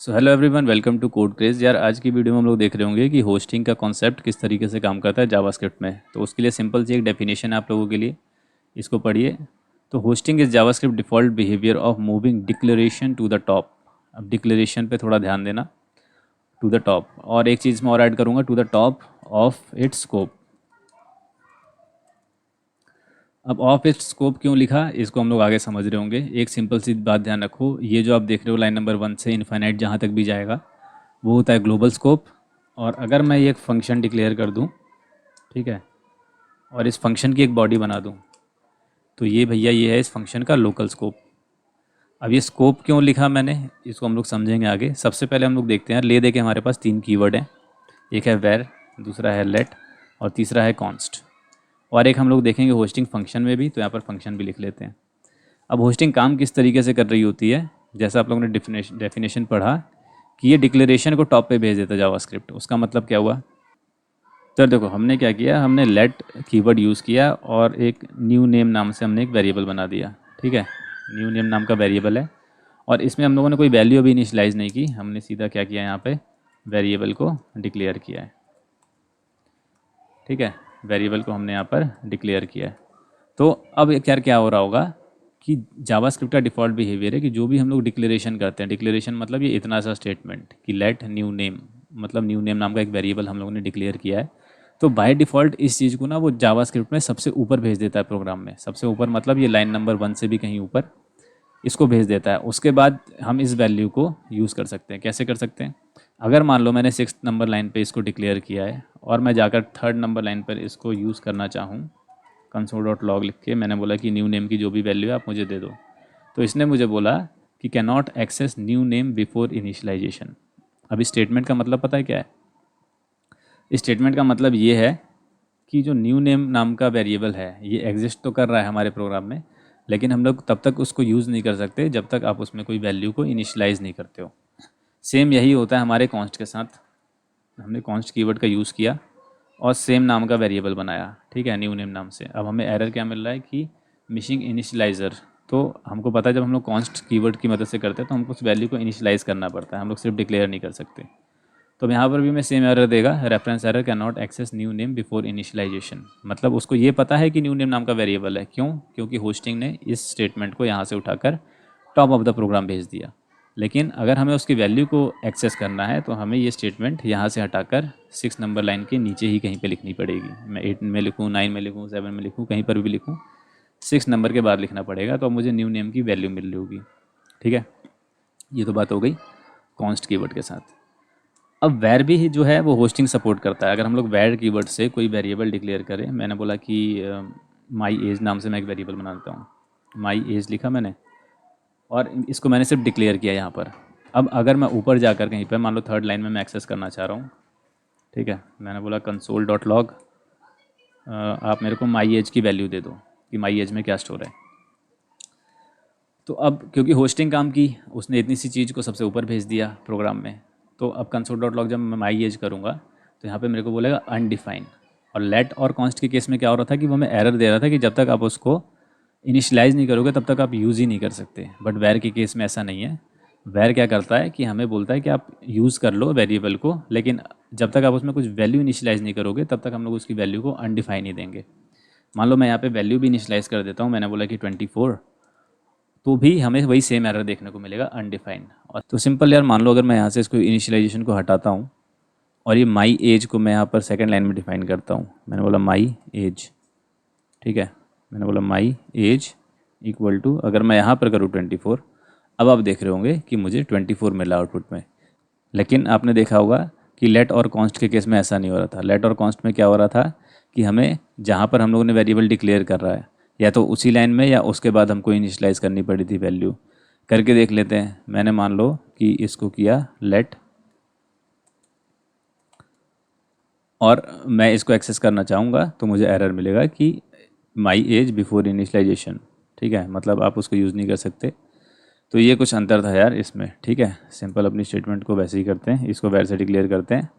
So hello everyone, welcome to Code Craze. यार आज की वीडियो में हम लोग देख रहे होंगे कि होस्टिंग का कॉन्सेप्ट किस तरीके से काम करता है जावास्क्रिप्ट में। तो उसके लिए सिंपल सी एक डेफिनेशन है आप लोगों के लिए, इसको पढ़िए। तो hoisting is JavaScript default behaviour of moving declaration to the top. अब डिक्लेरेशन पे थोड़ा ध्यान देना, टू द टॉप। और एक चीज़ मैं और ऐड करूँगा, to the top of its scope. अब ऑफ इट्स स्कोप क्यों लिखा, इसको हम लोग आगे समझ रहे होंगे। एक सिंपल सी बात ध्यान रखो, ये जो आप देख रहे हो लाइन नंबर 1 से इनफाइनाइट जहाँ तक भी जाएगा वो होता है ग्लोबल स्कोप। और अगर मैं ये एक फंक्शन डिक्लेयर कर दूं, ठीक है, और इस फंक्शन की एक बॉडी बना दूं, तो ये भैया ये है इस फंक्शन का लोकल स्कोप। अब ये स्कोप क्यों लिखा मैंने, इसको हम लोग समझेंगे आगे। सबसे पहले हम लोग देखते हैं, ले दे के हमारे पास 3 कीवर्ड हैं। एक है वेर, दूसरा है लेट और तीसरा है कॉन्स्ट। और एक हम लोग देखेंगे होस्टिंग फंक्शन में भी, तो यहाँ पर फंक्शन भी लिख लेते हैं। अब होस्टिंग काम किस तरीके से कर रही होती है, जैसा आप लोगों ने डेफिनेशन पढ़ा कि ये डिक्लेरेशन को टॉप पे भेज देता है जावास्क्रिप्ट। उसका मतलब क्या हुआ, तो देखो हमने क्या किया, हमने लेट कीवर्ड यूज़ किया और एक न्यू नेम नाम से हमने एक वेरिएबल बना दिया। ठीक है, न्यू नेम नाम का वेरिएबल है और इसमें हम लोगों ने कोई वैल्यू अभी इनिशियलाइज नहीं की। हमने सीधा क्या किया, यहाँ पे वेरिएबल को डिक्लेयर किया है। ठीक है, वेरिएबल को हमने यहाँ पर डिक्लेयर किया है। तो अब यार क्या हो रहा होगा कि जावास्क्रिप्ट का डिफ़ॉल्ट बिहेवियर है कि जो भी हम लोग डिक्लेरेशन करते हैं, डिक्लेरेशन मतलब ये इतना सा स्टेटमेंट कि लेट न्यू नेम, मतलब न्यू नेम नाम का एक वेरिएबल हम लोगों ने डिक्लेयर किया है। तो बाय डिफ़ॉल्ट इस चीज़ को ना वो जावास्क्रिप्ट में सबसे ऊपर भेज देता है प्रोग्राम में। सबसे ऊपर मतलब ये लाइन नंबर 1 से भी कहीं ऊपर इसको भेज देता है। उसके बाद हम इस वैल्यू को यूज़ कर सकते हैं। कैसे कर सकते हैं, अगर मान लो मैंने 6th नंबर लाइन पे इसको डिक्लेयर किया है और मैं जाकर 3rd नंबर लाइन पर इसको यूज़ करना चाहूँ, console.log लिख के मैंने बोला कि न्यू नेम की जो भी वैल्यू है आप मुझे दे दो, तो इसने मुझे बोला कि can not access new name before initialization. अब इस स्टेटमेंट का मतलब पता है क्या है, इस स्टेटमेंट का मतलब ये है कि जो न्यू नेम नाम का वेरिएबल है ये एग्जिस्ट तो कर रहा है हमारे प्रोग्राम में, लेकिन हम लोग तब तक उसको यूज़ नहीं कर सकते जब तक आप उसमें कोई वैल्यू को इनिशियलाइज़ नहीं करते हो। सेम यही होता है हमारे कॉन्स्ट के साथ। हमने कॉन्स्ट कीवर्ड का यूज़ किया और सेम नाम का वेरिएबल बनाया, ठीक है, न्यू नेम नाम से। अब हमें एरर क्या मिल रहा है कि मिसिंग इनिशियलाइज़र। तो हमको पता है जब हम लोग कॉन्स्ट कीवर्ड की मदद से करते हैं तो हमको उस वैल्यू को इनिशियलाइज़ करना पड़ता है, हम लोग सिर्फ डिक्लेयर नहीं कर सकते। तो अब यहाँ पर भी मैं सेम एरर देगा, reference error can not access new name before initialization. मतलब उसको ये पता है कि न्यू नेम नाम का वेरिएबल है। क्यों, क्योंकि होस्टिंग ने इस स्टेटमेंट को यहाँ से उठाकर टॉप ऑफ द प्रोग्राम भेज दिया। लेकिन अगर हमें उसकी वैल्यू को एक्सेस करना है तो हमें ये स्टेटमेंट यहाँ से हटाकर 6 नंबर लाइन के नीचे ही कहीं पे लिखनी पड़ेगी। मैं 8 में लिखूँ, 9 में लिखूँ, 7 में लिखूँ, कहीं पर भी लिखूँ, 6 नंबर के बाद लिखना पड़ेगा। तो अब मुझे न्यू नेम की वैल्यू मिल रही होगी। ठीक है, ये तो बात हो गई कॉन्स्ट कीवर्ड के साथ। अब वैर भी जो है वो होस्टिंग सपोर्ट करता है। अगर हम लोग वैर कीवर्ड से कोई वेरिएबल डिक्लेयर करें, मैंने बोला कि माई एज नाम से मैं एक वेरिएबल बना देता हूँ, माई एज लिखा मैंने और इसको मैंने सिर्फ डिक्लेयर किया यहाँ पर। अब अगर मैं ऊपर जाकर कहीं पर मान लो 3rd लाइन में मैं एक्सेस करना चाह रहा हूँ, ठीक है, मैंने बोला console.log आप मेरे को माई एज की वैल्यू दे दो कि माई एज में क्या स्टोर है। तो अब क्योंकि होस्टिंग काम की, उसने इतनी सी चीज़ को सबसे ऊपर भेज दिया प्रोग्राम में। तो अब console.log जब मैं माई एज करूँगा तो यहाँ पे मेरे को बोलेगा अनडिफाइन। और लेट और कॉन्स्ट के केस में क्या हो रहा था कि वो हमें एरर दे रहा था कि जब तक आप उसको इनिशियलाइज़ नहीं करोगे तब तक आप यूज़ ही नहीं कर सकते। बट वैर के केस में ऐसा नहीं है। वैर क्या करता है कि हमें बोलता है कि आप यूज़ कर लो वेरिएबल को, लेकिन जब तक आप उसमें कुछ वैल्यू इनिशियलाइज़ नहीं करोगे तब तक हम लोग उसकी वैल्यू को अनडिफाइन ही देंगे। मान लो मैं यहाँ पे वैल्यू भी इनिशियलाइज़ कर देता हूँ, मैंने बोला कि 24, तो भी हमें वही सेम एरर देखने को मिलेगा, अनडिफाइंड। और तो सिंपल यार, मान लो अगर मैं यहाँ से इसको इनिशियलाइजेशन को हटाता हूँ और ये माई एज को मैं यहाँ पर सेकंड लाइन में डिफाइन करता हूँ। मैंने बोला माई एज, ठीक है, मैंने बोला माई एज इक्वल टू, अगर मैं यहाँ पर करूँ 24, अब आप देख रहे होंगे कि मुझे 24 मिला आउटपुट में। लेकिन आपने देखा होगा कि लेट और कॉन्स्ट के केस में ऐसा नहीं हो रहा था। लेट और कॉन्स्ट में क्या हो रहा था कि हमें जहाँ पर हम लोगों ने वेरिएबल डिक्लेयर कर रहा है या तो उसी लाइन में या उसके बाद हमको इनिशियलाइज़ करनी पड़ी थी वैल्यू। करके देख लेते हैं। मैंने मान लो कि इसको किया लेट और मैं इसको एक्सेस करना चाहूँगा तो मुझे एरर मिलेगा कि माई एज बिफोर इनिशियलाइजेशन। ठीक है, मतलब आप उसको यूज़ नहीं कर सकते। तो ये कुछ अंतर था यार इसमें। ठीक है, सिंपल अपनी स्टेटमेंट को वैसे ही करते हैं, इसको वैसे से डिक्लेयर करते हैं।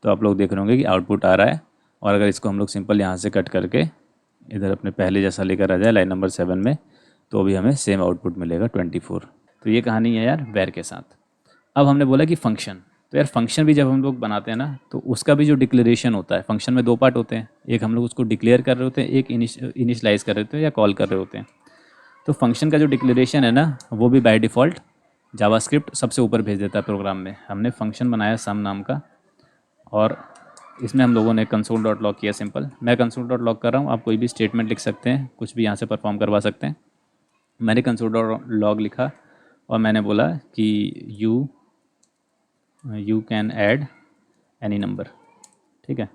तो आप लोग देख रहे होंगे कि आउटपुट आ रहा है। और अगर इसको हम लोग सिंपल यहाँ से कट करके इधर अपने पहले जैसा लेकर आ जाए लाइन नंबर 7 में, तो भी हमें सेम आउटपुट मिलेगा 24। तो ये कहानी है यार वैर के साथ। अब हमने बोला कि फंक्शन, तो यार फंक्शन भी जब हम लोग बनाते हैं ना, तो उसका भी जो डिक्लेरेशन होता है, फंक्शन में दो पार्ट होते हैं, एक हम लोग उसको डिक्लेयर कर रहे होते हैं, एक इनिशलाइज कर रहे होते हैं या कॉल कर रहे होते हैं। तो फंक्शन का जो डिक्लेरेशन है ना, वो भी बाय डिफ़ॉल्ट जावास्क्रिप्ट सबसे ऊपर भेज देता है प्रोग्राम में। हमने फंक्शन बनाया सम नाम का, और इसमें हम लोगों ने कंसोल डॉट लॉग किया। सिंपल, मैं कंसोल डॉट लॉग कर रहा हूँ, आप कोई भी स्टेटमेंट लिख सकते हैं, कुछ भी यहाँ से परफॉर्म करवा सकते हैं। मैंने कंसोल डॉट लॉग लिखा और मैंने बोला कि you can add any number. ठीक है,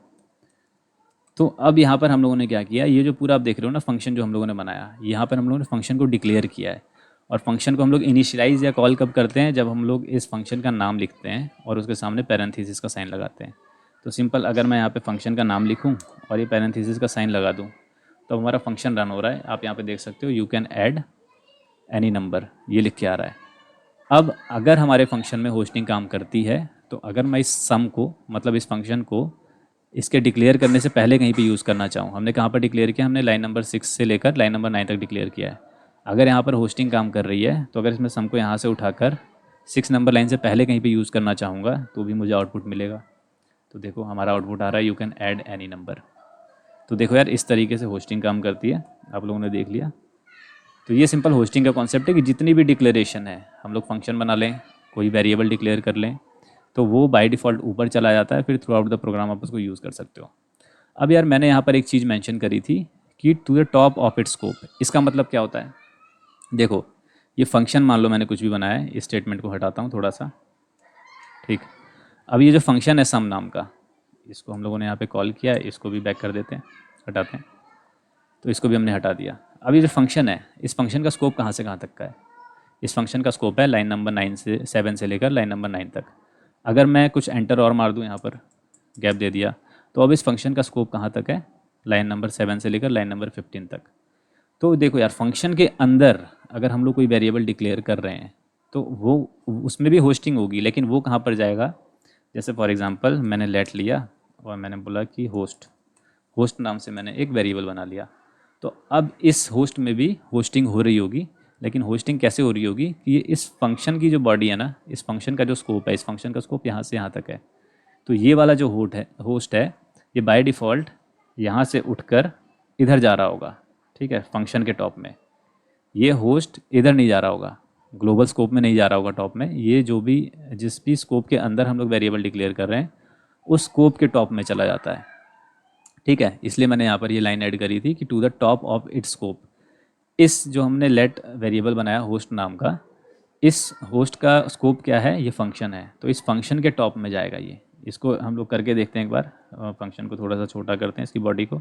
तो अब यहाँ पर हम लोगों ने क्या किया, ये जो पूरा आप देख रहे हो ना फंक्शन जो हम लोगों ने बनाया, यहाँ पर हम लोगों ने फंक्शन को डिक्लेयर किया है। और फंक्शन को हम लोग इनिशियलाइज या कॉल कब करते हैं, जब हम लोग इस फंक्शन का नाम लिखते हैं और उसके सामने पैरेंथेसिस का साइन लगाते हैं। तो सिंपल, अगर मैं यहाँ पे फंक्शन का नाम लिखूँ और ये पैरेंथेसिस का साइन लगा दूँ, तो हमारा फंक्शन रन हो रहा है। आप यहाँ पे देख सकते हो, you can add any number, ये लिख के आ रहा है। अब अगर हमारे फंक्शन में होस्टिंग काम करती है, तो अगर मैं इस सम को, मतलब इस फंक्शन को, इसके डिक्लेयर करने से पहले कहीं पे यूज़ करना चाहूँ, हमने कहाँ पर डिक्लेयर किया, हमने लाइन नंबर 6 से लेकर लाइन नंबर 9 तक डिक्लेयर किया है। अगर यहाँ पर होस्टिंग काम कर रही है, तो अगर इसमें सम को यहाँ से उठाकर 6 नंबर लाइन से पहले कहीं पे यूज़ करना चाहूँगा, तो भी मुझे आउटपुट मिलेगा। तो देखो हमारा आउटपुट आ रहा है, you can add any number. तो देखो यार, इस तरीके से होस्टिंग काम करती है, आप लोगों ने देख लिया। तो ये सिंपल होस्टिंग का कॉन्सेप्ट है कि जितनी भी डिक्लेरेशन है, हम लोग फंक्शन बना लें, कोई वेरिएबल डिक्लेयर कर लें, तो वो बाय डिफ़ॉल्ट ऊपर चला जाता है, फिर थ्रू आउट द प्रोग्राम आप उसको यूज़ कर सकते हो। अब यार मैंने यहाँ पर एक चीज़ मेंशन करी थी कि to the top of its scope, इसका मतलब क्या होता है। देखो, ये फंक्शन मान लो मैंने कुछ भी बनाया है, इस स्टेटमेंट को हटाता हूँ थोड़ा सा। ठीक, अब ये जो फंक्शन है सम नाम का, इसको हम लोगों ने यहाँ पे कॉल किया है, इसको भी बैक कर देते हैं, हटाते हैं। तो इसको भी हमने हटा दिया। अब ये जो फंक्शन है, इस फंक्शन का स्कोप कहाँ से कहाँ तक का है। इस फंक्शन का स्कोप है लाइन नंबर 9 से 7 से लेकर लाइन नंबर 9 तक। अगर मैं कुछ एंटर और मार दूँ यहाँ पर, गैप दे दिया, तो अब इस फंक्शन का स्कोप कहाँ तक है, लाइन नंबर 7 से लेकर लाइन नंबर 15 तक। तो देखो यार, फंक्शन के अंदर अगर हम लोग कोई वेरिएबल डिक्लेयर कर रहे हैं, तो वो उसमें भी होस्टिंग होगी, लेकिन वो कहाँ पर जाएगा। जैसे फॉर एग्जांपल मैंने लेट लिया और मैंने बोला कि होस्ट, होस्ट नाम से मैंने एक वेरिएबल बना लिया। तो अब इस होस्ट में भी होस्टिंग हो रही होगी, लेकिन होस्टिंग कैसे हो रही होगी कि ये इस फंक्शन की जो बॉडी है ना, इस फंक्शन का जो स्कोप है, इस फंक्शन का स्कोप यहाँ से यहाँ तक है। तो ये वाला जो होस्ट है, ये बाय डिफ़ॉल्ट यहाँ से उठकर इधर जा रहा होगा। ठीक है, फंक्शन के टॉप में ये होस्ट इधर नहीं जा रहा होगा, ग्लोबल स्कोप में नहीं जा रहा होगा टॉप में। ये जो भी, जिस भी स्कोप के अंदर हम लोग वेरिएबल डिक्लेयर कर रहे हैं, उस स्कोप के टॉप में चला जाता है। ठीक है, इसलिए मैंने यहाँ पर ये लाइन ऐड करी थी कि to the top of its scope. इस जो हमने लेट वेरिएबल बनाया होस्ट नाम का, इस होस्ट का स्कोप क्या है, ये फंक्शन है, तो इस फंक्शन के टॉप में जाएगा ये। इसको हम लोग करके देखते हैं एक बार। फंक्शन को थोड़ा सा छोटा करते हैं, इसकी बॉडी को,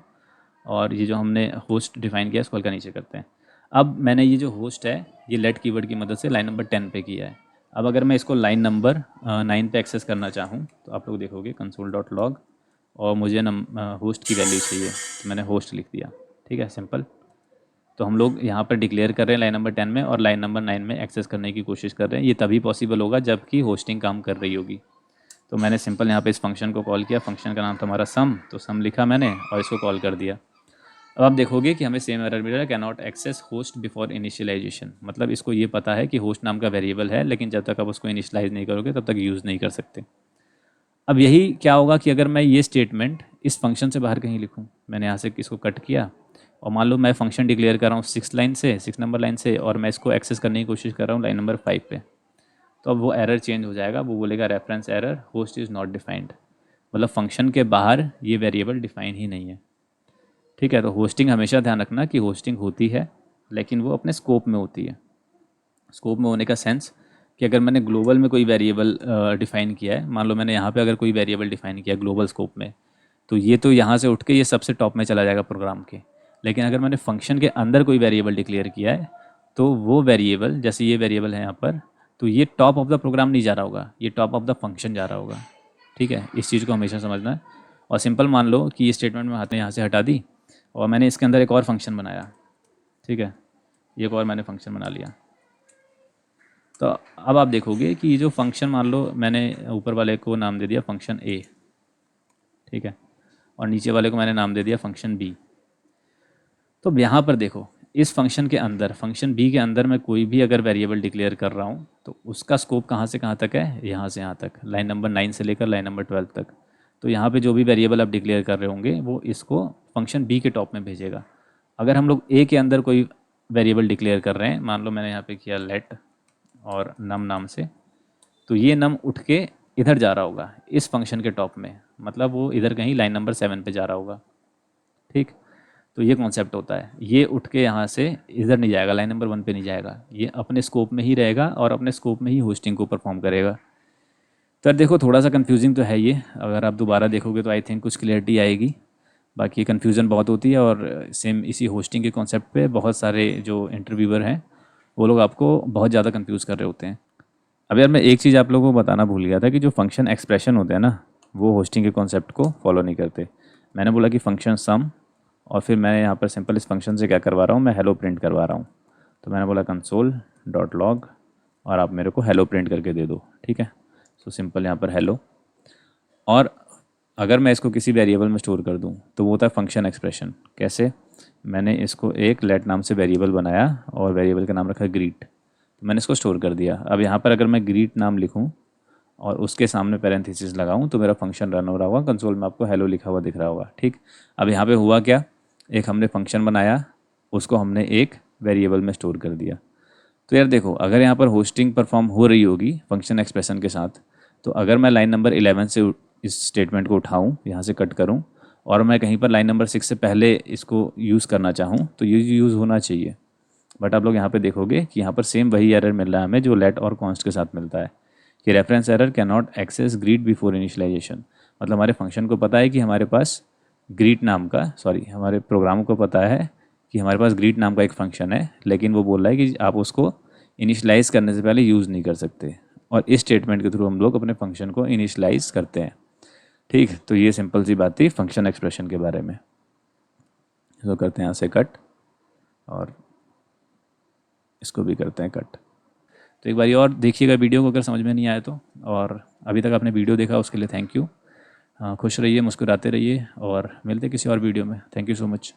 और ये जो हमने होस्ट डिफाइन किया इसको हल्का नीचे करते हैं। अब मैंने ये जो होस्ट है, ये लेट कीवर्ड की मदद से लाइन नंबर 10 पे किया है। अब अगर मैं इसको लाइन नंबर 9 पे एक्सेस करना चाहूँ, तो आप लोग देखोगे कंसोल डॉट लॉग, और मुझे होस्ट की वैल्यू चाहिए, तो मैंने होस्ट लिख दिया। ठीक है, सिंपल। तो हम लोग यहाँ पर डिक्लेयर कर रहे हैं लाइन नंबर 10 में, और लाइन नंबर 9 में एक्सेस करने की कोशिश कर रहे हैं। ये तभी पॉसिबल होगा जबकि होस्टिंग काम कर रही होगी। तो मैंने सिंपल यहाँ पे इस फंक्शन को कॉल किया, फंक्शन का नाम था हमारा सम, तो सम लिखा मैंने और इसको कॉल कर दिया। अब आप देखोगे कि हमें सेम एरर मिल रहा है, can not access host before initialization. मतलब इसको ये पता है कि होस्ट नाम का वेरिएबल है, लेकिन जब तक आप उसको इनिशियलाइज नहीं करोगे तब तक यूज़ नहीं कर सकते। अब यही क्या होगा कि अगर मैं ये स्टेटमेंट इस फंक्शन से बाहर कहीं लिखूँ, मैंने यहाँ से इसको कट किया, और मान लो मैं फंक्शन डिक्लेयर कर रहा हूँ 6 नंबर लाइन से, और मैं इसको एक्सेस करने की कोशिश कर रहा हूँ लाइन नंबर 5 पे, तो अब वो एरर चेंज हो जाएगा। वो बोलेगा reference error, host is not defined. मतलब फंक्शन के बाहर ये वेरिएबल डिफाइन ही नहीं है। ठीक है, तो होस्टिंग हमेशा ध्यान रखना कि होस्टिंग होती है, लेकिन वो अपने स्कोप में होती है। स्कोप में होने का सेंस कि अगर मैंने ग्लोबल में कोई वेरिएबल डिफ़ाइन किया है, मान लो मैंने यहाँ पे अगर कोई वेरिएबल डिफ़ाइन किया ग्लोबल स्कोप में, तो ये तो यहाँ से उठ के ये सबसे टॉप में चला जाएगा प्रोग्राम के। लेकिन अगर मैंने फंक्शन के अंदर कोई वेरिएबल डिक्लेयर किया है, तो वो वेरिएबल, जैसे ये वेरिएबल है यहाँ पर, तो ये टॉप ऑफ द प्रोग्राम नहीं जा रहा होगा, ये टॉप ऑफ द फंक्शन जा रहा होगा। ठीक है, इस चीज़ को हमेशा समझना है। और सिंपल मान लो कि ये स्टेटमेंट में हाथ में यहाँ से हटा दी, और मैंने इसके अंदर एक और फंक्शन बनाया। ठीक है, एक और मैंने फंक्शन बना लिया। तो अब आप देखोगे कि ये जो फंक्शन, मान लो मैंने ऊपर वाले को नाम दे दिया फंक्शन ए, ठीक है, और नीचे वाले को मैंने नाम दे दिया फंक्शन बी। तो अब यहाँ पर देखो, इस फंक्शन के अंदर, फंक्शन बी के अंदर मैं कोई भी अगर वेरिएबल डिक्लेयर कर रहा हूँ तो उसका स्कोप कहाँ से कहाँ तक है, यहाँ से यहाँ तक, लाइन नंबर 9 से लेकर लाइन नंबर 12 तक। तो यहाँ पे जो भी वेरिएबल आप डिक्लेयर कर रहे होंगे वो इसको फंक्शन बी के टॉप में भेजेगा। अगर हम लोग ए के अंदर कोई वेरिएबल डिक्लेयर कर रहे हैं, मान लो मैंने यहाँ पे किया लेट और नम नाम से, तो ये नम उठ के इधर जा रहा होगा इस फंक्शन के टॉप में, मतलब वो इधर कहीं लाइन नंबर 7 पे जा रहा होगा। ठीक, तो ये कॉन्सेप्ट होता है। ये उठ के यहाँ से इधर नहीं जाएगा, लाइन नंबर 1 पे नहीं जाएगा, ये अपने स्कोप में ही रहेगा और अपने स्कोप में ही होस्टिंग को परफॉर्म करेगा। तो यार देखो, थोड़ा सा कंफ्यूजिंग तो है ये, अगर आप दोबारा देखोगे तो आई थिंक कुछ क्लियरिटी आएगी। बाकी कन्फ्यूज़न बहुत होती है और सेम इसी होस्टिंग के कॉन्सेप्ट पे बहुत सारे जो इंटरव्यूअर हैं वो लोग आपको बहुत ज़्यादा कंफ्यूज कर रहे होते हैं। अब यार मैं एक चीज़ आप लोगों को बताना भूल गया था कि जो फंक्शन एक्सप्रेशन होते हैं ना, वो होस्टिंग के कॉन्सेप्ट को फॉलो नहीं करते। मैंने बोला कि फंक्शन सम, और फिर मैं यहाँ पर सिंपल इस फंक्शन से क्या करवा रहा हूँ, मैं हेलो प्रिंट करवा रहा हूँ। तो मैंने बोला कंसोल डॉट लॉग और आप मेरे को हेलो प्रिंट करके दे दो, ठीक है। सो सिंपल यहाँ पर हेलो, और अगर मैं इसको किसी वेरिएबल में स्टोर कर दूँ तो वो होता है फंक्शन एक्सप्रेशन। कैसे, मैंने इसको एक लेट नाम से वेरिएबल बनाया और वेरिएबल का नाम रखा ग्रीट, तो मैंने इसको स्टोर कर दिया। अब यहाँ पर अगर मैं ग्रीट नाम लिखूँ और उसके सामने पैरेंथेसिस लगाऊं तो मेरा फंक्शन रन हो रहा होगा, कंसोल में आपको हेलो लिखा हुआ दिख रहा होगा। ठीक, अब यहाँ पे हुआ क्या, एक हमने फंक्शन बनाया, उसको हमने एक वेरिएबल में स्टोर कर दिया। तो यार देखो, अगर यहाँ पर होस्टिंग परफॉर्म हो रही होगी फंक्शन एक्सप्रेशन के साथ, तो अगर मैं लाइन नंबर 11 से इस स्टेटमेंट को उठाऊँ, यहाँ से कट करूँ, और मैं कहीं पर लाइन नंबर 6 से पहले इसको यूज़ करना चाहूँ तो ये यूज़ होना चाहिए। बट आप लोग यहाँ पे देखोगे कि यहाँ पर सेम वही एरर मिल रहा है हमें जो लेट और कॉन्स्ट के साथ मिलता है कि reference error can not access greet before initialization. मतलब हमारे फंक्शन को पता है कि हमारे पास ग्रीट नाम का, सॉरी हमारे प्रोग्राम को पता है कि हमारे पास ग्रीट नाम का एक फंक्शन है, लेकिन वो बोल रहा है कि आप उसको इनिशियलाइज करने से पहले यूज़ नहीं कर सकते, और इस स्टेटमेंट के थ्रू हम लोग अपने फंक्शन को इनिशियलाइज करते हैं। ठीक, तो ये सिंपल सी बात थी फंक्शन एक्सप्रेशन के बारे में। तो करते हैं यहाँ से कट और इसको भी करते हैं कट। तो एक बारी और देखिएगा वीडियो को अगर समझ में नहीं आया तो, और अभी तक आपने वीडियो देखा उसके लिए थैंक यू। खुश रहिए, मुस्कुराते रहिए, और मिलते किसी और वीडियो में। Thank you so much.